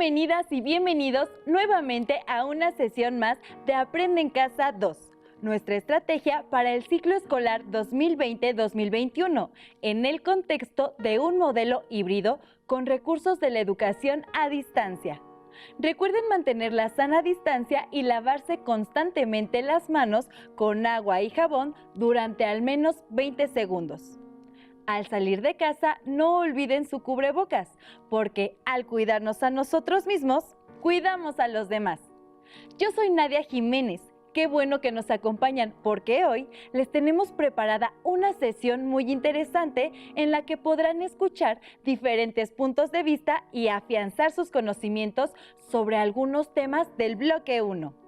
Bienvenidas y bienvenidos nuevamente a una sesión más de Aprende en Casa 2, nuestra estrategia para el ciclo escolar 2020-2021, en el contexto de un modelo híbrido con recursos de la educación a distancia. Recuerden mantener la sana distancia y lavarse constantemente las manos con agua y jabón durante al menos 20 segundos. Al salir de casa, no olviden su cubrebocas, porque al cuidarnos a nosotros mismos, cuidamos a los demás. Yo soy Nadia Jiménez. Qué bueno que nos acompañan, porque hoy les tenemos preparada una sesión muy interesante en la que podrán escuchar diferentes puntos de vista y afianzar sus conocimientos sobre algunos temas del bloque 1.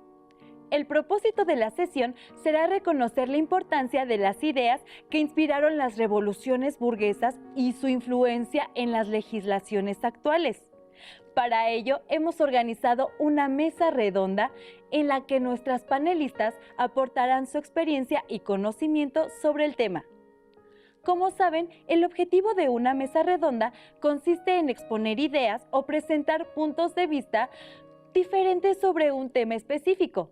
El propósito de la sesión será reconocer la importancia de las ideas que inspiraron las revoluciones burguesas y su influencia en las legislaciones actuales. Para ello, hemos organizado una mesa redonda en la que nuestras panelistas aportarán su experiencia y conocimiento sobre el tema. Como saben, el objetivo de una mesa redonda consiste en exponer ideas o presentar puntos de vista diferentes sobre un tema específico.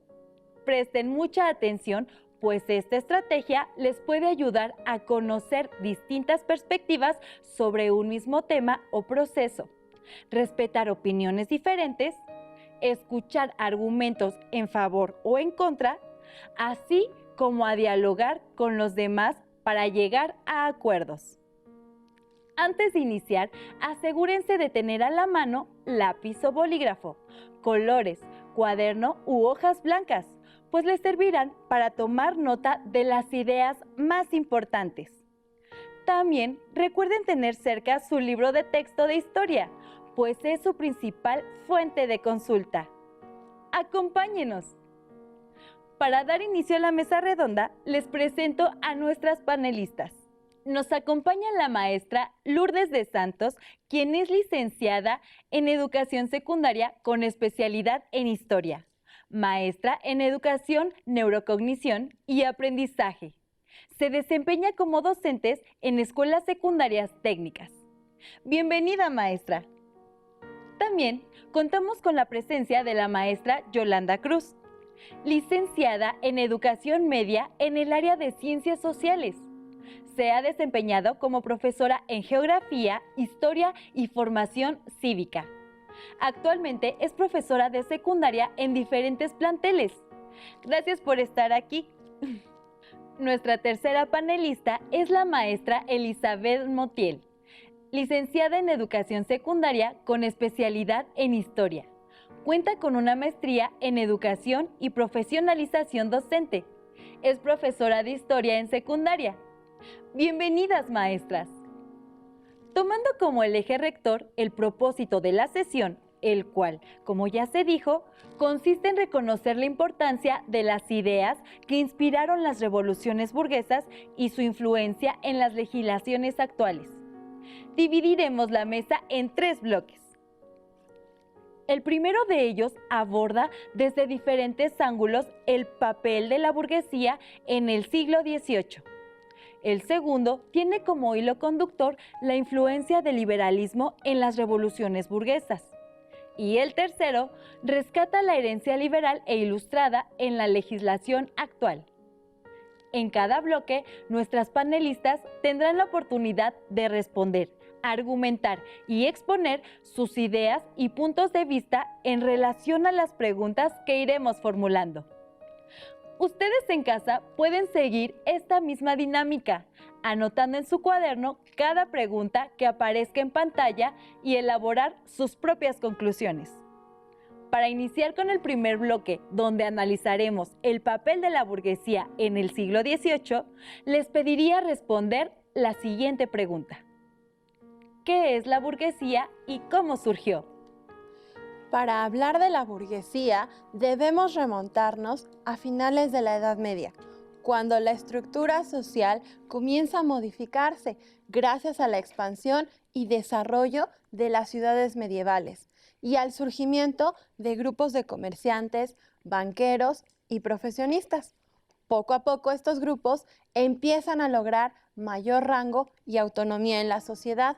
Presten mucha atención, pues esta estrategia les puede ayudar a conocer distintas perspectivas sobre un mismo tema o proceso, respetar opiniones diferentes, escuchar argumentos en favor o en contra, así como a dialogar con los demás para llegar a acuerdos. Antes de iniciar, asegúrense de tener a la mano lápiz o bolígrafo, colores, cuaderno u hojas blancas, pues les servirán para tomar nota de las ideas más importantes. También recuerden tener cerca su libro de texto de historia, pues es su principal fuente de consulta. ¡Acompáñenos! Para dar inicio a la mesa redonda, les presento a nuestras panelistas. Nos acompaña la maestra Lourdes de Santos, quien es licenciada en Educación Secundaria con especialidad en Historia, maestra en Educación, Neurocognición y Aprendizaje. Se desempeña como docente en escuelas secundarias técnicas. Bienvenida, maestra. También contamos con la presencia de la maestra Yolanda Cruz, licenciada en Educación Media en el área de Ciencias Sociales. Se ha desempeñado como profesora en Geografía, Historia y Formación Cívica. Actualmente es profesora de secundaria en diferentes planteles. Gracias por estar aquí. Nuestra tercera panelista es la maestra Elizabeth Montiel, licenciada en Educación Secundaria con especialidad en Historia. Cuenta con una maestría en Educación y Profesionalización Docente. Es profesora de Historia en secundaria. Bienvenidas, maestras. Tomando como el eje rector el propósito de la sesión, el cual, como ya se dijo, consiste en reconocer la importancia de las ideas que inspiraron las revoluciones burguesas y su influencia en las legislaciones actuales. Dividiremos la mesa en 3 bloques. El primero de ellos aborda desde diferentes ángulos el papel de la burguesía en el siglo XVIII. El segundo tiene como hilo conductor la influencia del liberalismo en las revoluciones burguesas. Y el tercero rescata la herencia liberal e ilustrada en la legislación actual. En cada bloque, nuestras panelistas tendrán la oportunidad de responder, argumentar y exponer sus ideas y puntos de vista en relación a las preguntas que iremos formulando. Ustedes en casa pueden seguir esta misma dinámica, anotando en su cuaderno cada pregunta que aparezca en pantalla y elaborar sus propias conclusiones. Para iniciar con el primer bloque, donde analizaremos el papel de la burguesía en el siglo XVIII, les pediría responder la siguiente pregunta. ¿Qué es la burguesía y cómo surgió? Para hablar de la burguesía, debemos remontarnos a finales de la Edad Media, cuando la estructura social comienza a modificarse gracias a la expansión y desarrollo de las ciudades medievales y al surgimiento de grupos de comerciantes, banqueros y profesionistas. Poco a poco estos grupos empiezan a lograr mayor rango y autonomía en la sociedad.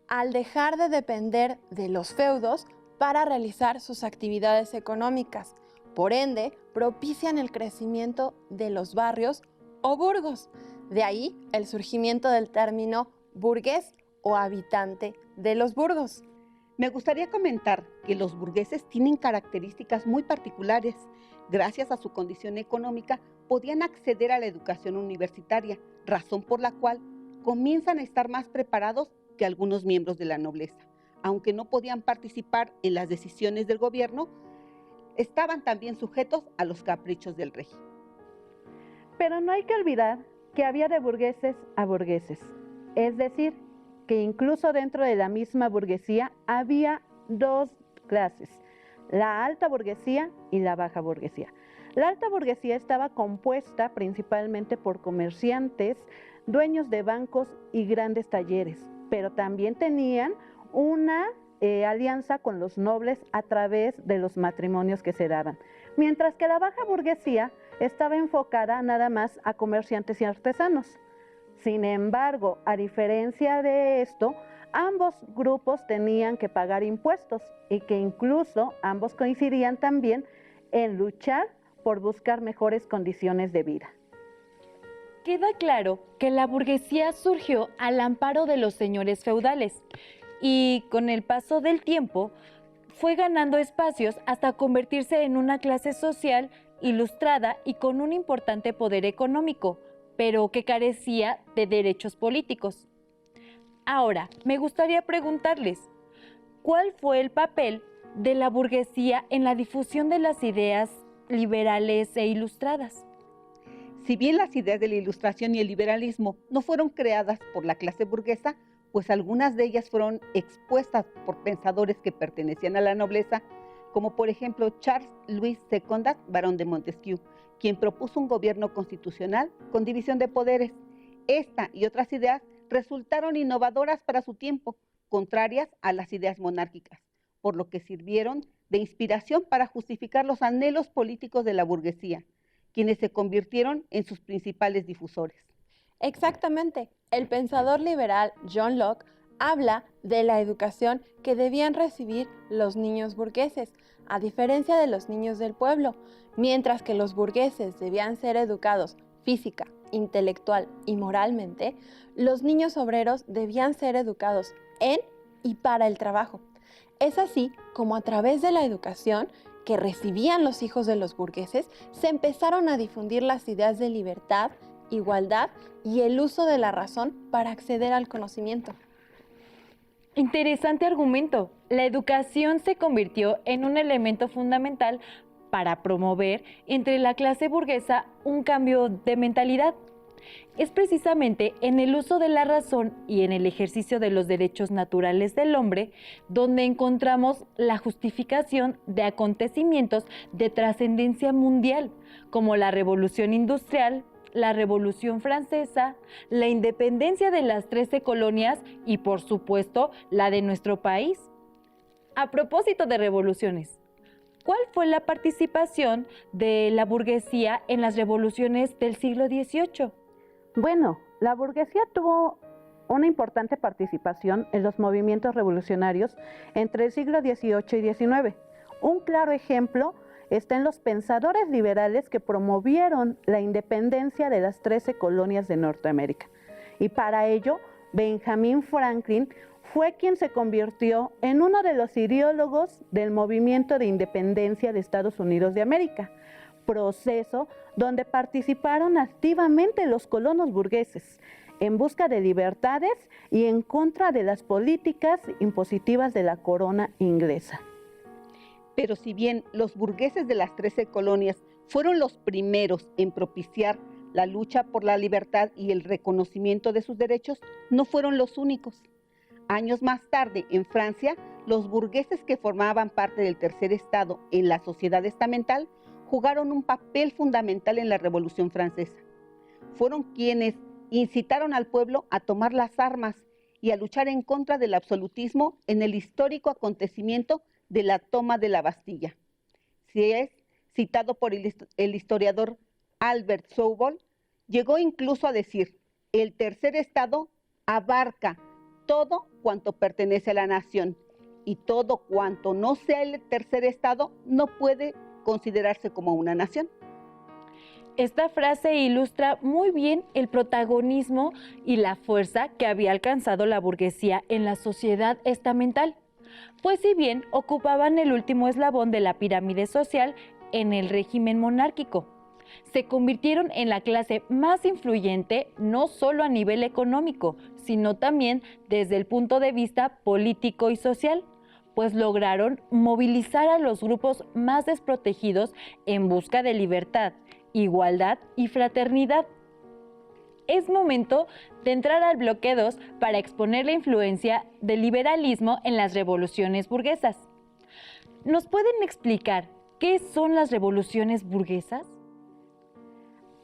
Al dejar de depender de los feudos, para realizar sus actividades económicas. Por ende, propician el crecimiento de los barrios o burgos. De ahí el surgimiento del término burgués o habitante de los burgos. Me gustaría comentar que los burgueses tienen características muy particulares. Gracias a su condición económica, podían acceder a la educación universitaria, razón por la cual comienzan a estar más preparados que algunos miembros de la nobleza. Aunque no podían participar en las decisiones del gobierno, estaban también sujetos a los caprichos del rey. Pero no hay que olvidar que había de burgueses a burgueses, es decir, que incluso dentro de la misma burguesía había dos clases, la alta burguesía y la baja burguesía. La alta burguesía estaba compuesta principalmente por comerciantes, dueños de bancos y grandes talleres, pero también tenían una alianza con los nobles a través de los matrimonios que se daban, mientras que la baja burguesía estaba enfocada nada más a comerciantes y artesanos. Sin embargo, a diferencia de esto, ambos grupos tenían que pagar impuestos y que incluso ambos coincidían también en luchar por buscar mejores condiciones de vida. Queda claro que la burguesía surgió al amparo de los señores feudales y con el paso del tiempo fue ganando espacios hasta convertirse en una clase social ilustrada y con un importante poder económico, pero que carecía de derechos políticos. Ahora, me gustaría preguntarles, ¿cuál fue el papel de la burguesía en la difusión de las ideas liberales e ilustradas? Si bien las ideas de la Ilustración y el liberalismo no fueron creadas por la clase burguesa, pues algunas de ellas fueron expuestas por pensadores que pertenecían a la nobleza, como por ejemplo Charles Louis II, barón de Montesquieu, quien propuso un gobierno constitucional con división de poderes. Esta y otras ideas resultaron innovadoras para su tiempo, contrarias a las ideas monárquicas, por lo que sirvieron de inspiración para justificar los anhelos políticos de la burguesía, quienes se convirtieron en sus principales difusores. Exactamente. El pensador liberal John Locke habla de la educación que debían recibir los niños burgueses, a diferencia de los niños del pueblo, mientras que los burgueses debían ser educados física, intelectual y moralmente, los niños obreros debían ser educados en y para el trabajo. Es así como a través de la educación que recibían los hijos de los burgueses, se empezaron a difundir las ideas de libertad, igualdad y el uso de la razón para acceder al conocimiento. Interesante argumento. La educación se convirtió en un elemento fundamental para promover entre la clase burguesa un cambio de mentalidad. Es precisamente en el uso de la razón y en el ejercicio de los derechos naturales del hombre donde encontramos la justificación de acontecimientos de trascendencia mundial, como la Revolución Industrial, la Revolución Francesa, la independencia de las 13 colonias y, por supuesto, la de nuestro país. A propósito de revoluciones, ¿cuál fue la participación de la burguesía en las revoluciones del siglo XVIII? Bueno, la burguesía tuvo una importante participación en los movimientos revolucionarios entre el siglo XVIII y XIX. Un claro ejemplo está en los pensadores liberales que promovieron la independencia de las 13 colonias de Norteamérica. Y para ello, Benjamin Franklin fue quien se convirtió en uno de los ideólogos del movimiento de independencia de Estados Unidos de América, proceso donde participaron activamente los colonos burgueses en busca de libertades y en contra de las políticas impositivas de la corona inglesa. Pero si bien los burgueses de las 13 colonias fueron los primeros en propiciar la lucha por la libertad y el reconocimiento de sus derechos, no fueron los únicos. Años más tarde, en Francia, los burgueses que formaban parte del tercer estado en la sociedad estamental jugaron un papel fundamental en la Revolución Francesa. Fueron quienes incitaron al pueblo a tomar las armas y a luchar en contra del absolutismo en el histórico acontecimiento de la toma de la Bastilla. Si es citado por el historiador Albert Soubol, llegó incluso a decir: el tercer estado abarca todo cuanto pertenece a la nación y todo cuanto no sea el tercer estado no puede considerarse como una nación. Esta frase ilustra muy bien el protagonismo y la fuerza que había alcanzado la burguesía en la sociedad estamental, pues si bien ocupaban el último eslabón de la pirámide social en el régimen monárquico, se convirtieron en la clase más influyente no solo a nivel económico, sino también desde el punto de vista político y social, pues lograron movilizar a los grupos más desprotegidos en busca de libertad, igualdad y fraternidad. Es momento de entrar al bloque 2 para exponer la influencia del liberalismo en las revoluciones burguesas. ¿Nos pueden explicar qué son las revoluciones burguesas?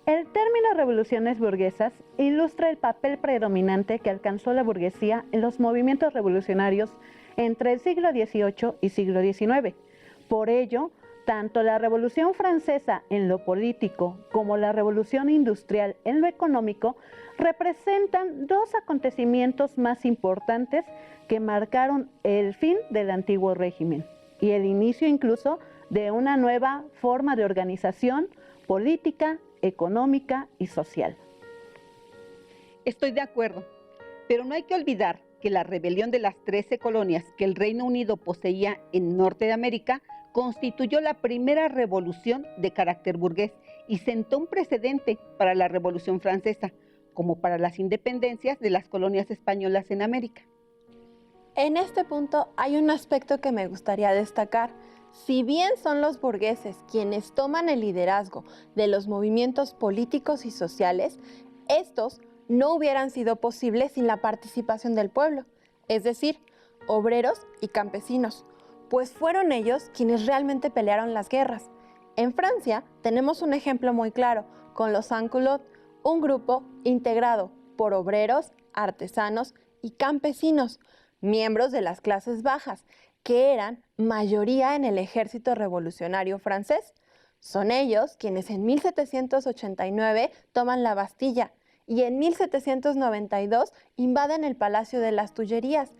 El término revoluciones burguesas ilustra el papel predominante que alcanzó la burguesía en los movimientos revolucionarios entre el siglo XVIII y siglo XIX. Por ello, tanto la Revolución Francesa en lo político como la Revolución Industrial en lo económico representan dos acontecimientos más importantes que marcaron el fin del antiguo régimen y el inicio incluso de una nueva forma de organización política, económica y social. Estoy de acuerdo, pero no hay que olvidar que la rebelión de las 13 colonias que el Reino Unido poseía en Norte de América constituyó la primera revolución de carácter burgués y sentó un precedente para la Revolución Francesa, como para las independencias de las colonias españolas en América. En este punto hay un aspecto que me gustaría destacar. Si bien son los burgueses quienes toman el liderazgo de los movimientos políticos y sociales, estos no hubieran sido posibles sin la participación del pueblo, es decir, obreros y campesinos, pues fueron ellos quienes realmente pelearon las guerras. En Francia tenemos un ejemplo muy claro con los sans-culottes, un grupo integrado por obreros, artesanos y campesinos, miembros de las clases bajas, que eran mayoría en el ejército revolucionario francés. Son ellos quienes en 1789 toman la Bastilla y en 1792 invaden el Palacio de las Tullerías,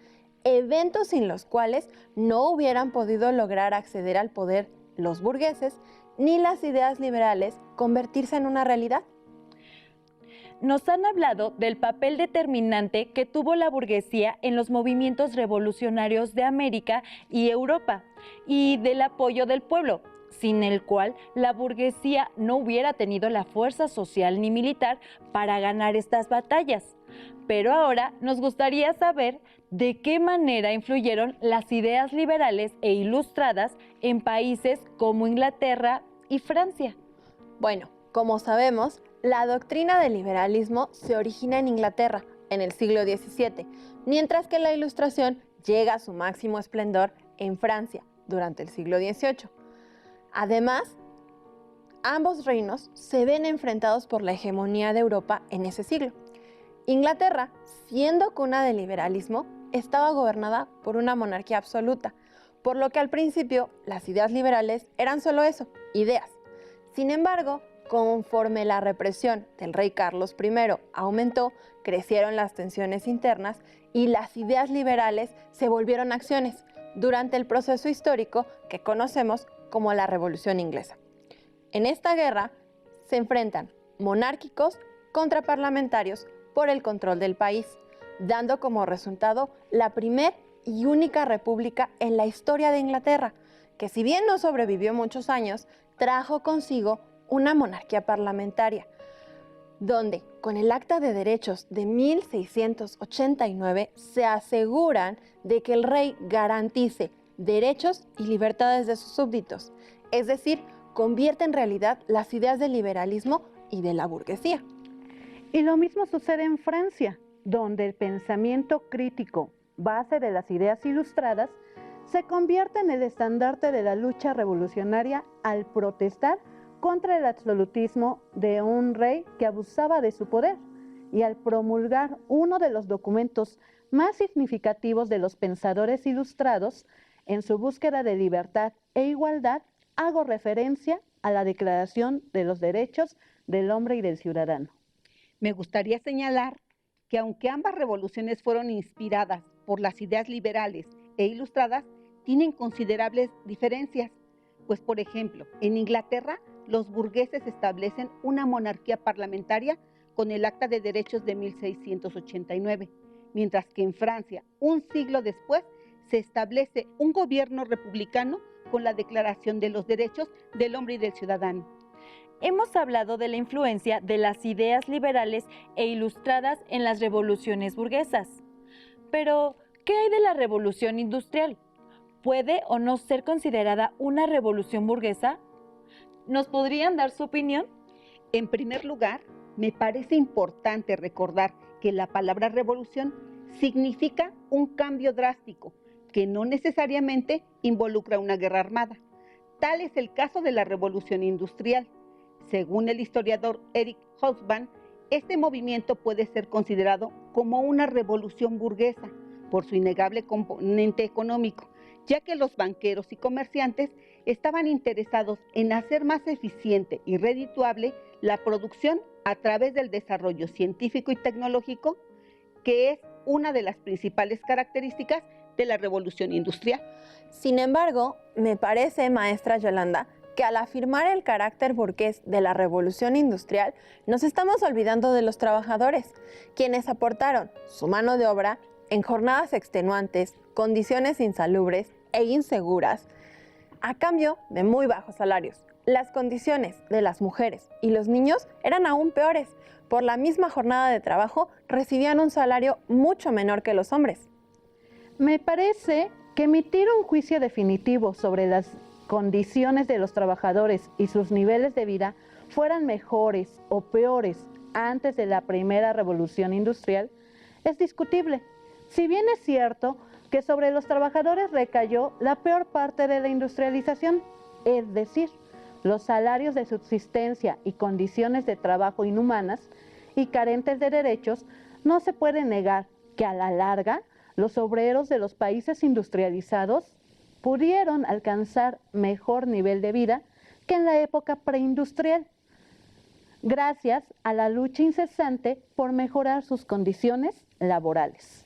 eventos sin los cuales no hubieran podido lograr acceder al poder los burgueses ni las ideas liberales convertirse en una realidad. Nos han hablado del papel determinante que tuvo la burguesía en los movimientos revolucionarios de América y Europa y del apoyo del pueblo, sin el cual la burguesía no hubiera tenido la fuerza social ni militar para ganar estas batallas. Pero ahora nos gustaría saber de qué manera influyeron las ideas liberales e ilustradas en países como Inglaterra y Francia. Bueno, como sabemos, la doctrina del liberalismo se origina en Inglaterra en el siglo XVII, mientras que la Ilustración llega a su máximo esplendor en Francia durante el siglo XVIII. Además, ambos reinos se ven enfrentados por la hegemonía de Europa en ese siglo. Inglaterra, siendo cuna del liberalismo, estaba gobernada por una monarquía absoluta, por lo que al principio las ideas liberales eran solo eso, ideas. Sin embargo, conforme la represión del rey Carlos I aumentó, crecieron las tensiones internas y las ideas liberales se volvieron acciones durante el proceso histórico que conocemos como la Revolución Inglesa. En esta guerra se enfrentan monárquicos contra parlamentarios por el control del país, dando como resultado la primera y única república en la historia de Inglaterra, que si bien no sobrevivió muchos años, trajo consigo una monarquía parlamentaria, donde con el Acta de Derechos de 1689 se aseguran de que el rey garantice derechos y libertades de sus súbditos, es decir, convierte en realidad las ideas del liberalismo y de la burguesía. Y lo mismo sucede en Francia, donde el pensamiento crítico, base de las ideas ilustradas, se convierte en el estandarte de la lucha revolucionaria al protestar contra el absolutismo de un rey que abusaba de su poder y al promulgar uno de los documentos más significativos de los pensadores ilustrados en su búsqueda de libertad e igualdad. Hago referencia a la Declaración de los Derechos del Hombre y del Ciudadano. Me gustaría señalar que aunque ambas revoluciones fueron inspiradas por las ideas liberales e ilustradas tienen considerables diferencias, pues por ejemplo, en Inglaterra los burgueses establecen una monarquía parlamentaria con el Acta de Derechos de 1689, mientras que en Francia, un siglo después, se establece un gobierno republicano con la Declaración de los Derechos del Hombre y del Ciudadano. Hemos hablado de la influencia de las ideas liberales e ilustradas en las revoluciones burguesas. Pero, ¿qué hay de la revolución industrial? ¿Puede o no ser considerada una revolución burguesa? ¿Nos podrían dar su opinión? En primer lugar, me parece importante recordar que la palabra revolución significa un cambio drástico que no necesariamente involucra una guerra armada. Tal es el caso de la revolución industrial. Según el historiador Eric Hobsbawm, este movimiento puede ser considerado como una revolución burguesa por su innegable componente económico, ya que los banqueros y comerciantes estaban interesados en hacer más eficiente y redituable la producción a través del desarrollo científico y tecnológico, que es una de las principales características de la revolución industrial. Sin embargo, me parece, maestra Yolanda, que al afirmar el carácter burgués de la revolución industrial, nos estamos olvidando de los trabajadores, quienes aportaron su mano de obra en jornadas extenuantes, condiciones insalubres e inseguras, a cambio de muy bajos salarios. Las condiciones de las mujeres y los niños eran aún peores. Por la misma jornada de trabajo, recibían un salario mucho menor que los hombres. Me parece que emitir un juicio definitivo sobre las condiciones de los trabajadores y sus niveles de vida fueran mejores o peores antes de la primera revolución industrial es discutible. Si bien es cierto que sobre los trabajadores recayó la peor parte de la industrialización, es decir, los salarios de subsistencia y condiciones de trabajo inhumanas y carentes de derechos, no se puede negar que a la larga los obreros de los países industrializados pudieron alcanzar mejor nivel de vida que en la época preindustrial, gracias a la lucha incesante por mejorar sus condiciones laborales.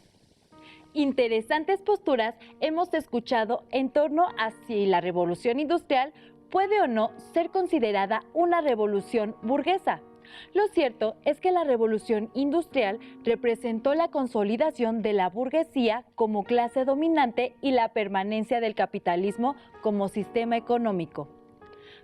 Interesantes posturas hemos escuchado en torno a si la revolución industrial puede o no ser considerada una revolución burguesa. Lo cierto es que la revolución industrial representó la consolidación de la burguesía como clase dominante y la permanencia del capitalismo como sistema económico.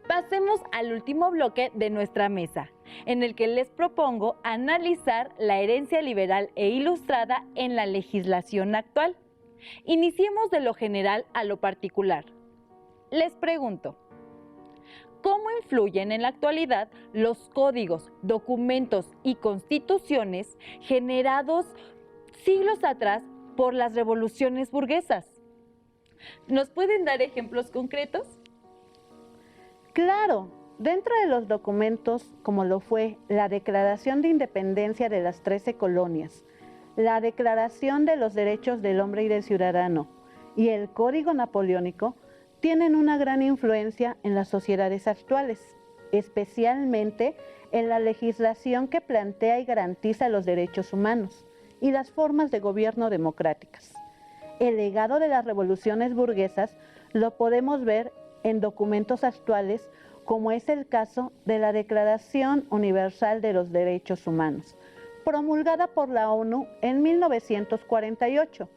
Pasemos al último bloque de nuestra mesa, en el que les propongo analizar la herencia liberal e ilustrada en la legislación actual. Iniciemos de lo general a lo particular. Les pregunto, ¿cómo influyen en la actualidad los códigos, documentos y constituciones generados siglos atrás por las revoluciones burguesas? ¿Nos pueden dar ejemplos concretos? Claro, dentro de los documentos, como lo fue la Declaración de Independencia de las 13 colonias, la Declaración de los Derechos del Hombre y del Ciudadano y el Código Napoleónico, tienen una gran influencia en las sociedades actuales, especialmente en la legislación que plantea y garantiza los derechos humanos y las formas de gobierno democráticas. El legado de las revoluciones burguesas lo podemos ver en documentos actuales, como es el caso de la Declaración Universal de los Derechos Humanos, promulgada por la ONU en 1948,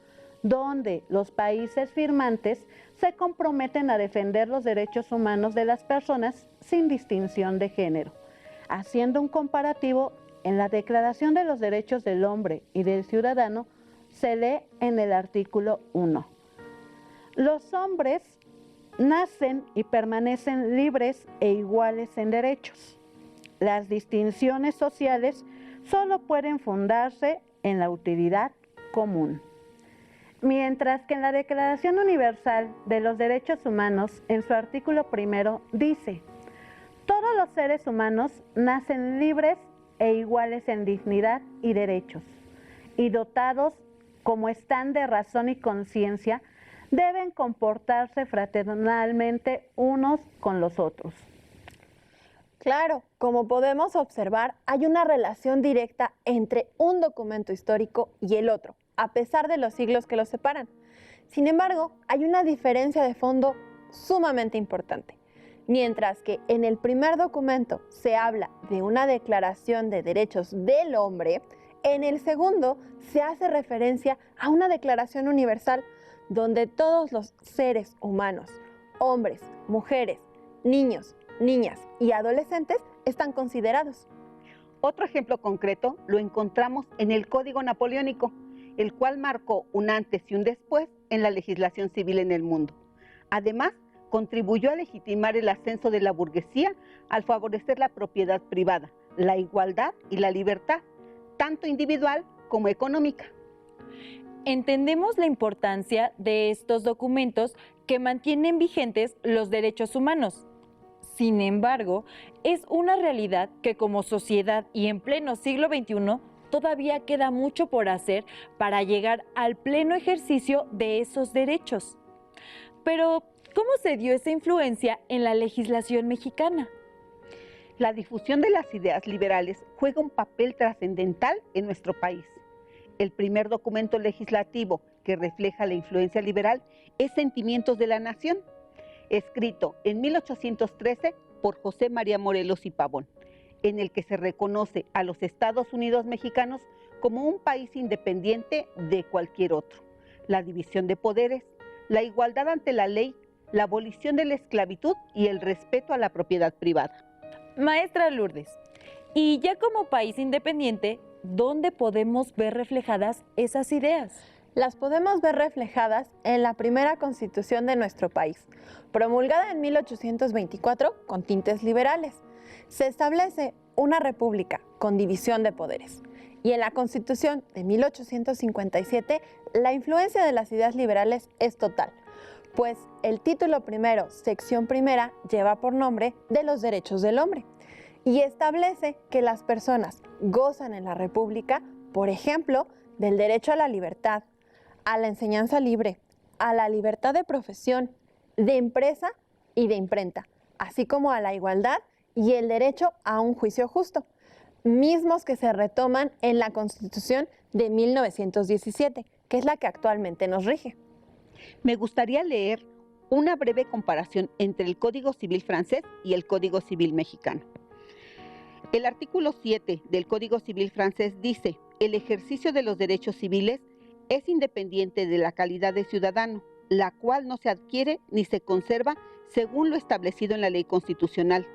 donde los países firmantes se comprometen a defender los derechos humanos de las personas sin distinción de género. Haciendo un comparativo, en la Declaración de los Derechos del Hombre y del Ciudadano se lee en el artículo 1: los hombres nacen y permanecen libres e iguales en derechos. Las distinciones sociales solo pueden fundarse en la utilidad común. Mientras que en la Declaración Universal de los Derechos Humanos, en su artículo 1, dice: todos los seres humanos nacen libres e iguales en dignidad y derechos, y dotados como están de razón y conciencia, deben comportarse fraternalmente unos con los otros. Claro, como podemos observar, hay una relación directa entre un documento histórico y el otro, a pesar de los siglos que los separan. Sin embargo, hay una diferencia de fondo sumamente importante. Mientras que en el primer documento se habla de una declaración de derechos del hombre, en el segundo se hace referencia a una declaración universal donde todos los seres humanos, hombres, mujeres, niños, niñas y adolescentes están considerados. Otro ejemplo concreto lo encontramos en el Código Napoleónico, el cual marcó un antes y un después en la legislación civil en el mundo. Además, contribuyó a legitimar el ascenso de la burguesía al favorecer la propiedad privada, la igualdad y la libertad, tanto individual como económica. Entendemos la importancia de estos documentos que mantienen vigentes los derechos humanos. Sin embargo, es una realidad que como sociedad y en pleno siglo XXI todavía queda mucho por hacer para llegar al pleno ejercicio de esos derechos. Pero, ¿cómo se dio esa influencia en la legislación mexicana? La difusión de las ideas liberales juega un papel trascendental en nuestro país. El primer documento legislativo que refleja la influencia liberal es Sentimientos de la Nación, escrito en 1813 por José María Morelos y Pavón, en el que se reconoce a los Estados Unidos mexicanos como un país independiente de cualquier otro, la división de poderes, la igualdad ante la ley, la abolición de la esclavitud y el respeto a la propiedad privada. Maestra Lourdes, y ya como país independiente, ¿dónde podemos ver reflejadas esas ideas? Las podemos ver reflejadas en la primera constitución de nuestro país, promulgada en 1824 con tintes liberales. Se establece una república con división de poderes. Y en la Constitución de 1857, la influencia de las ideas liberales es total, pues el título primero, sección primera, lleva por nombre de los derechos del hombre y establece que las personas gozan en la República, por ejemplo, del derecho a la libertad, a la enseñanza libre, a la libertad de profesión, de empresa y de imprenta, así como a la igualdad y el derecho a un juicio justo, mismos que se retoman en la Constitución de 1917, que es la que actualmente nos rige. Me gustaría leer una breve comparación entre el Código Civil francés y el Código Civil mexicano. El artículo 7 del Código Civil francés dice: el ejercicio de los derechos civiles es independiente de la calidad de ciudadano, la cual no se adquiere ni se conserva según lo establecido en la ley constitucional,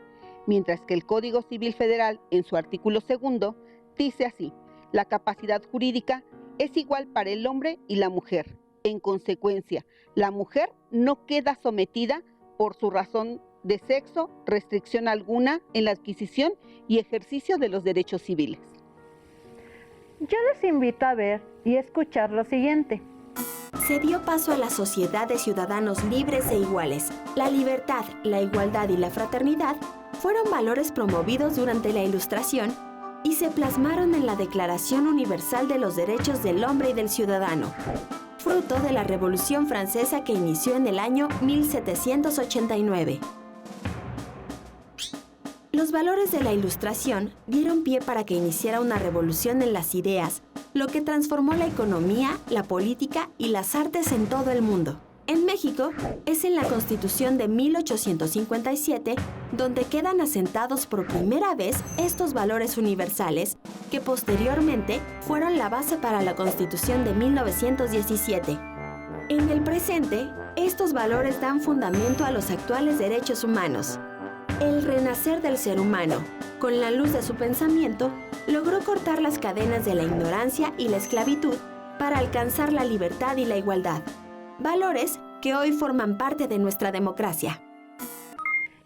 mientras que el Código Civil Federal, en su artículo 2, dice así: la capacidad jurídica es igual para el hombre y la mujer. En consecuencia, la mujer no queda sometida por su razón de sexo, restricción alguna en la adquisición y ejercicio de los derechos civiles. Yo les invito a ver y escuchar lo siguiente. Se dio paso a la sociedad de ciudadanos libres e iguales. La libertad, la igualdad y la fraternidad fueron valores promovidos durante la Ilustración y se plasmaron en la Declaración Universal de los Derechos del Hombre y del Ciudadano, fruto de la Revolución Francesa que inició en el año 1789. Los valores de la Ilustración dieron pie para que iniciara una revolución en las ideas, lo que transformó la economía, la política y las artes en todo el mundo. En México, es en la Constitución de 1857 donde quedan asentados por primera vez estos valores universales, que posteriormente fueron la base para la Constitución de 1917. En el presente, estos valores dan fundamento a los actuales derechos humanos. El renacer del ser humano, con la luz de su pensamiento, logró cortar las cadenas de la ignorancia y la esclavitud para alcanzar la libertad y la igualdad. Valores que hoy forman parte de nuestra democracia.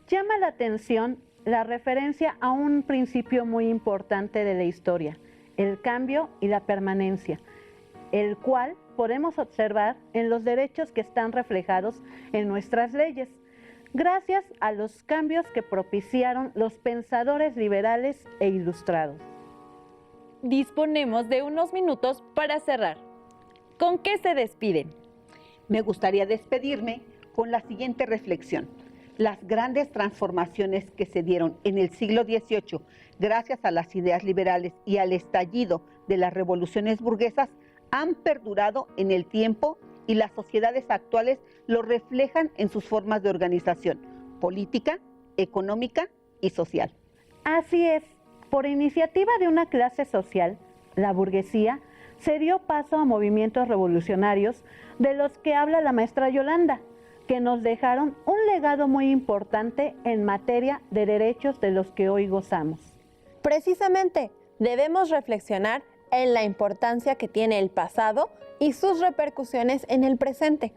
Llama la atención la referencia a un principio muy importante de la historia, el cambio y la permanencia, el cual podemos observar en los derechos que están reflejados en nuestras leyes, gracias a los cambios que propiciaron los pensadores liberales e ilustrados. Disponemos de unos minutos para cerrar. ¿Con qué se despiden? Me gustaría despedirme con la siguiente reflexión. Las grandes transformaciones que se dieron en el siglo XVIII gracias a las ideas liberales y al estallido de las revoluciones burguesas han perdurado en el tiempo y las sociedades actuales lo reflejan en sus formas de organización política, económica y social. Así es, por iniciativa de una clase social, la burguesía, se dio paso a movimientos revolucionarios de los que habla la maestra Yolanda, que nos dejaron un legado muy importante en materia de derechos de los que hoy gozamos. Precisamente, debemos reflexionar en la importancia que tiene el pasado y sus repercusiones en el presente,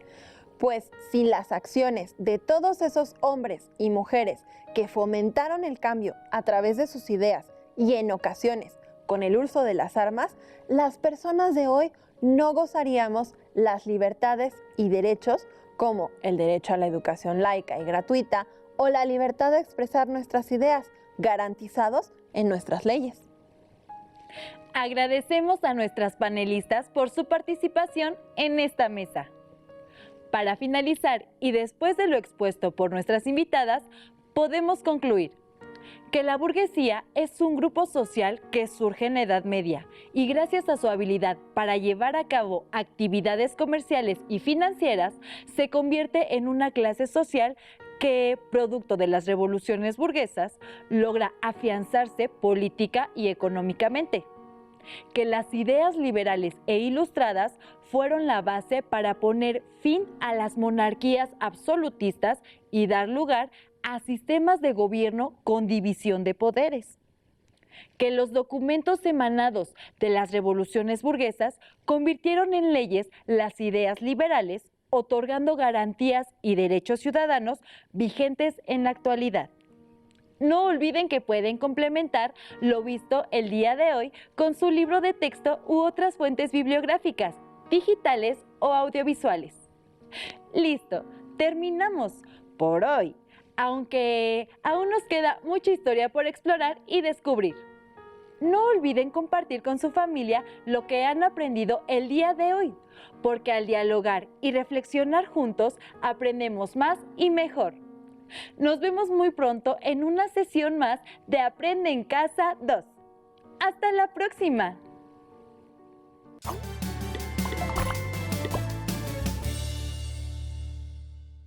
pues sin las acciones de todos esos hombres y mujeres que fomentaron el cambio a través de sus ideas y en ocasiones con el uso de las armas, las personas de hoy no gozaríamos las libertades y derechos como el derecho a la educación laica y gratuita o la libertad de expresar nuestras ideas, garantizados en nuestras leyes. Agradecemos a nuestras panelistas por su participación en esta mesa. Para finalizar, y después de lo expuesto por nuestras invitadas, podemos concluir que la burguesía es un grupo social que surge en la Edad Media y gracias a su habilidad para llevar a cabo actividades comerciales y financieras, se convierte en una clase social que, producto de las revoluciones burguesas, logra afianzarse política y económicamente. Que las ideas liberales e ilustradas fueron la base para poner fin a las monarquías absolutistas y dar lugar a sistemas de gobierno con división de poderes. Que los documentos emanados de las revoluciones burguesas convirtieron en leyes las ideas liberales, otorgando garantías y derechos ciudadanos vigentes en la actualidad. No olviden que pueden complementar lo visto el día de hoy con su libro de texto u otras fuentes bibliográficas, digitales o audiovisuales. Listo, terminamos por hoy, aunque aún nos queda mucha historia por explorar y descubrir. No olviden compartir con su familia lo que han aprendido el día de hoy, porque al dialogar y reflexionar juntos aprendemos más y mejor. Nos vemos muy pronto en una sesión más de Aprende en Casa 2. ¡Hasta la próxima!